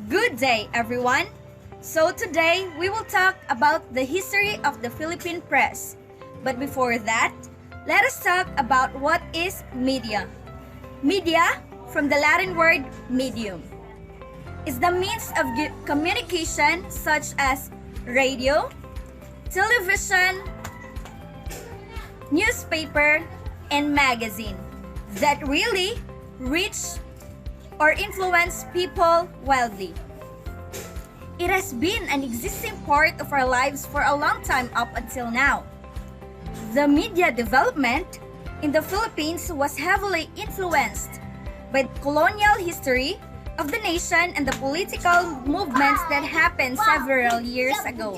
Good day, everyone. So today we will talk about the history of the Philippine press. But before that, let us talk about what is media. Media, from the Latin word medium, is the means of communication such as radio, television, newspaper, and magazine that really reach or influence people wildly. It has been an existing part of our lives for a long time up until now. The media development in the Philippines was heavily influenced by the colonial history of the nation and the political movements that happened several years ago.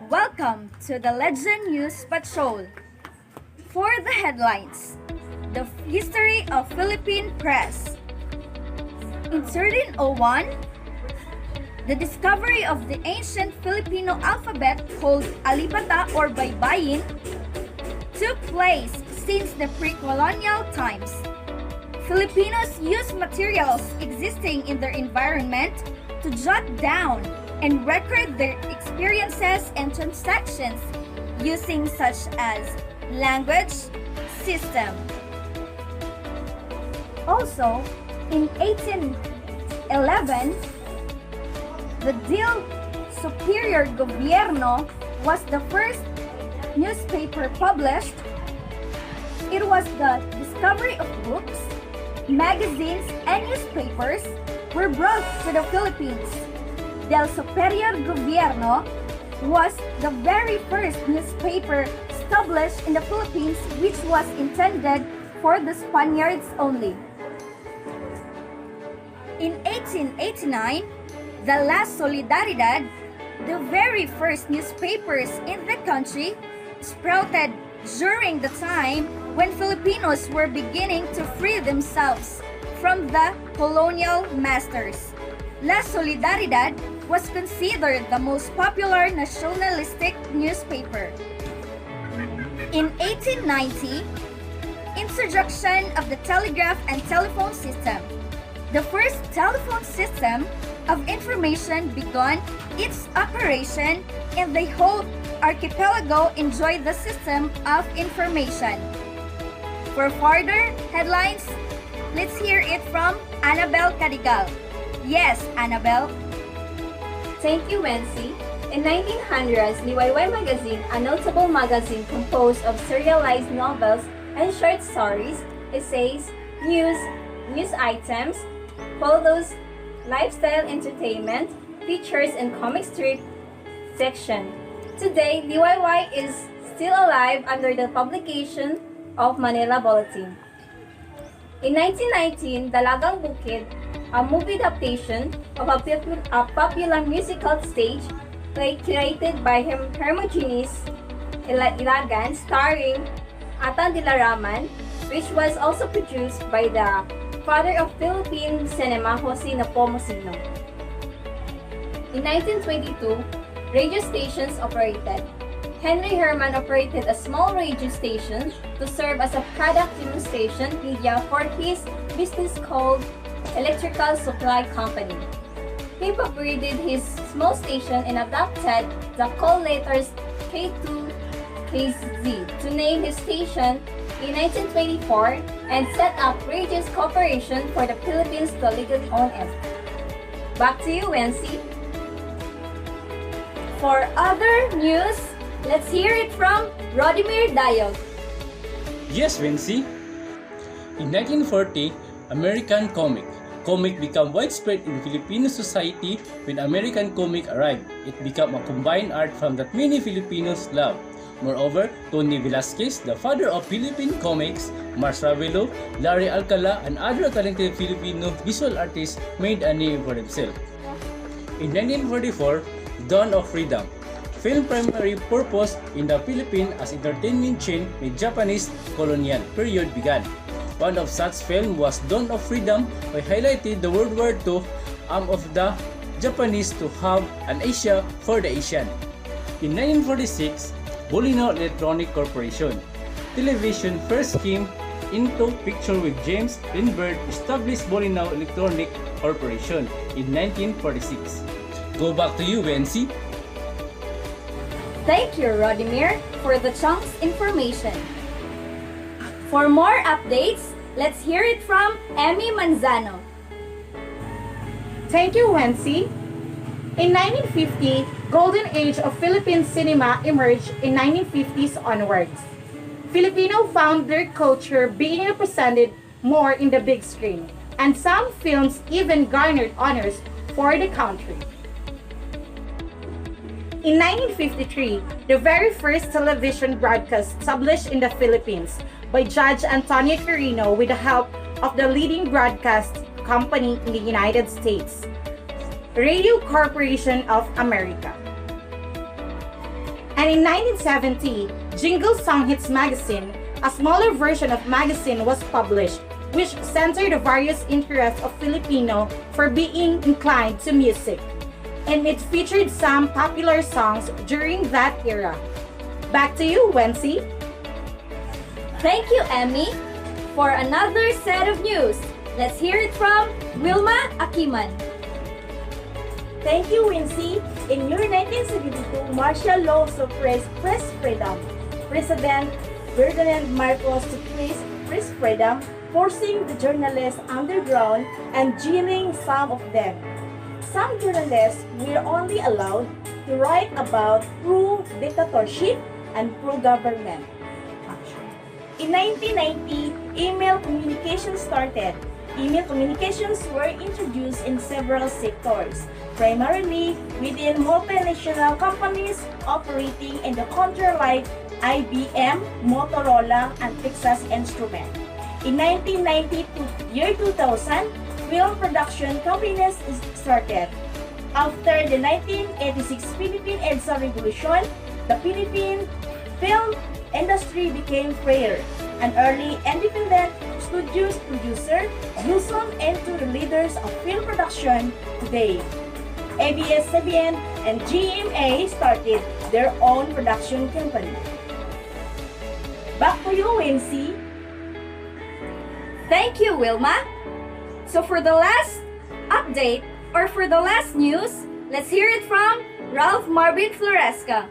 Welcome to the Legend News Patrol. For the headlines, the history of Philippine press. In 1301, the discovery of the ancient Filipino alphabet called alibata or baybayin took place since the pre-colonial times. Filipinos used materials existing in their environment to jot down and record their experiences and transactions using such as language system. Also, in 1811, the Del Superior Gobierno was the first newspaper published. It was the discovery of books, magazines, and newspapers were brought to the Philippines. Del Superior Gobierno was the very first newspaper established in the Philippines, which was intended for the Spaniards only. In 1889, the La Solidaridad, the very first newspapers in the country, sprouted during the time when Filipinos were beginning to free themselves from the colonial masters. La Solidaridad was considered the most popular nationalistic newspaper. In 1890, introduction of the telegraph and telephone system. The first telephone system of information began its operation, and the whole archipelago enjoyed the system of information. For further headlines, let's hear it from Annabelle Cadigal. Yes, Annabelle. Thank you, Wensy. In 1900s, Liwayway magazine, a notable magazine composed of serialized novels and short stories, essays, news items, photos, lifestyle entertainment, features, and comic strip section. Today, Liwayway is still alive under the publication of Manila Bulletin. In 1919, Dalagang Bukid, a movie adaptation of a popular musical stage play created by Hermogenes Ilagan, starring Atan Dilaraman, which was also produced by the father of Philippine cinema, Jose Nepomuceno. In 1922, radio stations operated. Henry Herman operated a small radio station to serve as a product demonstration media for his business called Electrical Supply Company. He upgraded his small station and adopted the call letters K2, KZ to name his station in 1924 and set up Radios Corporation for the Philippines to legally own it. Back to you, Wensy. For other news, let's hear it from Rodiemer Dayog. Yes, Wensy. In 1940, American comic became widespread in Filipino society. When American comic arrived, it became a combined art from that many Filipinos love. Moreover, Tony Velasquez, the father of Philippine comics, Mars Ravelo, Larry Alcala, and other talented Filipino visual artists made a name for themselves. In 1944, Dawn of Freedom. Film primary purpose in the Philippines as entertainment chain with Japanese colonial period began. One of such film was Dawn of Freedom, which highlighted the World War II aim of the Japanese to have an Asia for the Asian. In 1946, Bolino Electronic Corporation. Television first came into picture with James Lindbergh established Bolinao Electronic Corporation in 1946. Go back to you, Wensy. Thank you, Rodiemer, for the chunks information. For more updates, let's hear it from Emmy Manzano. Thank you, Wensy. In 1950, golden age of Philippine cinema emerged in 1950s onwards. Filipino found their culture being represented more in the big screen, and some films even garnered honors for the country. In 1953, the very first television broadcast established in the Philippines by Judge Antonio Quirino with the help of the leading broadcast company in the United States, Radio Corporation of America. And in 1970, Jingle Song Hits magazine, a smaller version of magazine, was published, which centered the various interests of Filipino for being inclined to music. And it featured some popular songs during that era. Back to you, Wensy. Thank you, Emmy. For another set of news, let's hear it from Wilma Aquiman. Thank you, Wensy. In year 1972, martial law suppressed press freedom. President Ferdinand Marcos suppressed press freedom, forcing the journalists underground and jailing some of them. Some journalists were only allowed to write about pro-dictatorship and pro-government. In 1990, email communications started. Email communications were introduced in several sectors, primarily within multinational companies operating in the country like IBM, Motorola, and Texas Instruments. In 1990 to year 2000, film production companies started. After the 1986 Philippine EDSA Revolution, the Philippine film industry became freer. An early independent studios producer blossomed into the leaders of film production today. ABS-CBN and GMA started their own production company. Back to you, Wensy. Thank you, Wilma. So for the last update or for the last news, let's hear it from Ralph Marvin Floresca.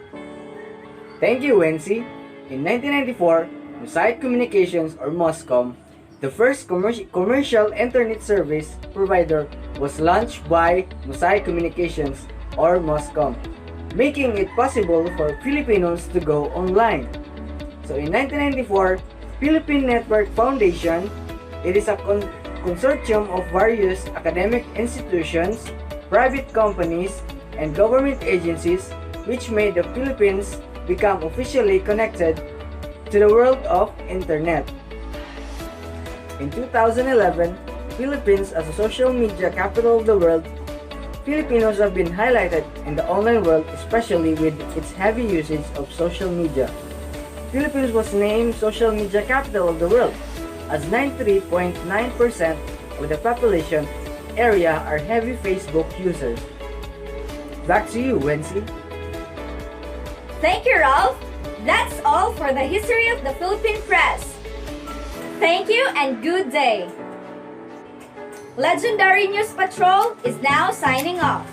Thank you, Wensy. In 1994, Mosaic Communications or Moscom, the first commercial internet service provider, was launched by Mosaic Communications or Moscom, making it possible for Filipinos to go online. So in 1994, Philippine Network Foundation, it is a consortium of various academic institutions, private companies, and government agencies which made the Philippines become officially connected to the world of Internet. In 2011, Philippines as a social media capital of the world, Filipinos have been highlighted in the online world, especially with its heavy usage of social media. Philippines was named social media capital of the world, as 93.9% of the population area are heavy Facebook users. Back to you, Wensy. Thank you, Ralph. That's all for the history of the Philippine press. Thank you and good day. Legendary News Patrol is now signing off.